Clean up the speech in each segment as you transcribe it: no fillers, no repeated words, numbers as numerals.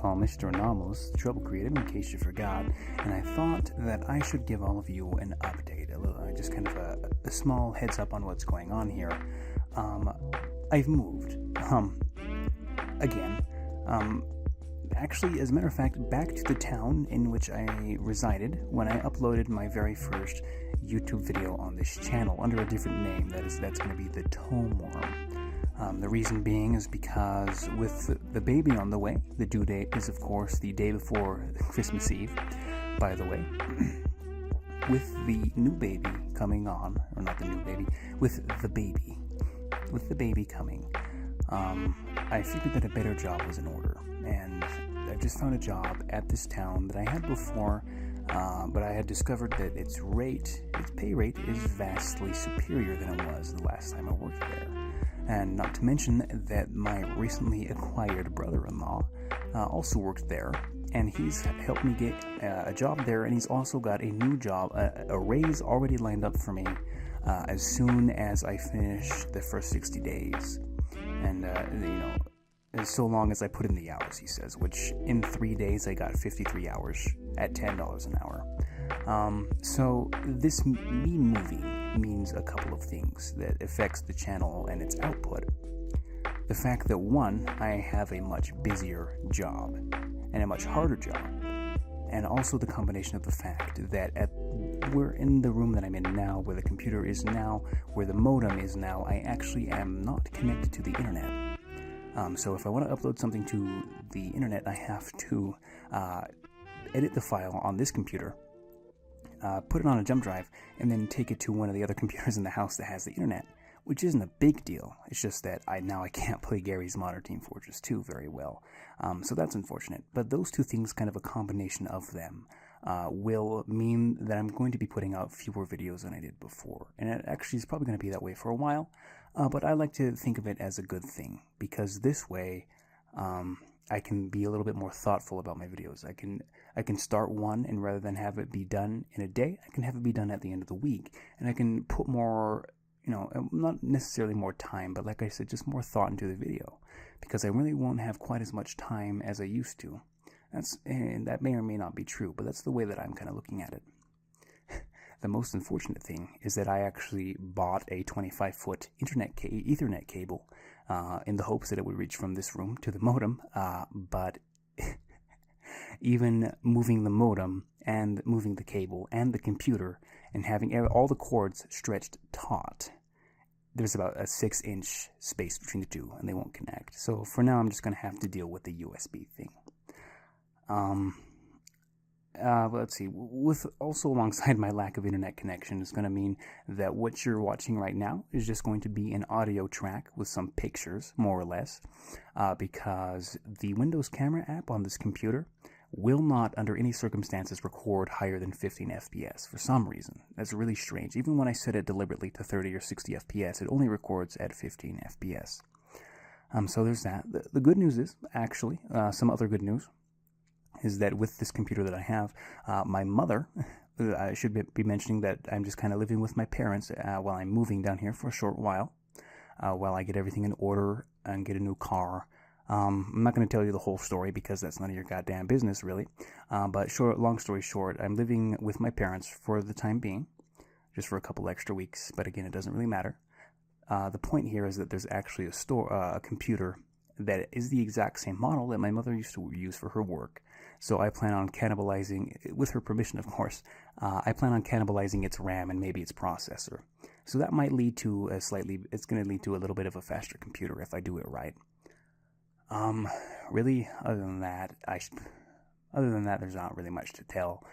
call Mr. Anomalous, the Trouble Creative, in case you forgot, and I thought that I should give all of you an update, just kind of a small heads up on what's going on here. I've moved, again, actually, as a matter of fact, back to the town in which I resided when I uploaded my very first YouTube video on this channel under a different name. That's going to be the Tome Worm. The reason being is because with the baby on the way, the due date is of course the day before Christmas Eve, by the way. With the new baby coming on, or not the new baby, with the baby coming, I figured that a better job was in order, and I just found a job at this town that I had before, but I had discovered that its pay rate is vastly superior than it was the last time I worked there. And not to mention that my recently acquired brother-in-law also worked there, and he's helped me get a job there, and he's also got a new job, a raise already lined up for me as soon as I finish the first 60 days. And, so long as I put in the hours, he says, which in 3 days I got 53 hours at $10 an hour. So this me moving means a couple of things that affects the channel and its output. The fact that, one, I have a much busier job and a much harder job, and also the combination of the fact that we're in the room that I'm in now, where the computer is now, where the modem is now, I actually am not connected to the internet. So if I want to upload something to the internet, I have to edit the file on this computer, put it on a jump drive, and then take it to one of the other computers in the house that has the internet, which isn't a big deal. It's just that I can't play Gary's Modern Team Fortress 2 very well, so that's unfortunate. But those two things, kind of a combination of them, will mean that I'm going to be putting out fewer videos than I did before, and it actually is probably going to be that way for a while, but I like to think of it as a good thing, because this way I can be a little bit more thoughtful about my videos. I can start one, and rather than have it be done in a day, I can have it be done at the end of the week, and I can put more, not necessarily more time, but like I said, just more thought into the video, because I really won't have quite as much time as I used to. And that may or may not be true, but that's the way that I'm kind of looking at it. The most unfortunate thing is that I actually bought a 25-foot Ethernet cable in the hopes that it would reach from this room to the modem, but even moving the modem and moving the cable and the computer and having all the cords stretched taut, there's about a 6-inch space between the two, and they won't connect. So for now, I'm just going to have to deal with the USB thing. Let's see, with also alongside my lack of internet connection is going to mean that what you're watching right now is just going to be an audio track with some pictures, more or less, because the Windows camera app on this computer will not, under any circumstances, record higher than 15 FPS for some reason. That's really strange. Even when I set it deliberately to 30 or 60 FPS, it only records at 15 FPS. So there's that. The good news is, actually, some other good news, is that with this computer that I have, my mother, I should be mentioning that I'm just kind of living with my parents while I'm moving down here for a short while I get everything in order and get a new car. I'm not going to tell you the whole story because that's none of your goddamn business, really. But long story short, I'm living with my parents for the time being, just for a couple extra weeks. But again, it doesn't really matter. The point here is that there's actually a computer that is the exact same model that my mother used to use for her work. So I plan on cannibalizing, with her permission of course, I plan on cannibalizing its RAM and maybe its processor. So that might lead to it's going to lead to a little bit of a faster computer if I do it right. Really, other than that, there's not really much to tell.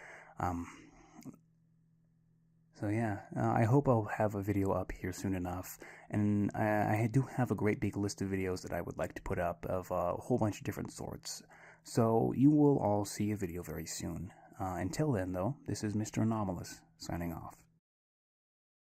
So yeah, I hope I'll have a video up here soon enough, and I do have a great big list of videos that I would like to put up of a whole bunch of different sorts. So you will all see a video very soon. Until then, though, this is Mr. Anomalous, signing off.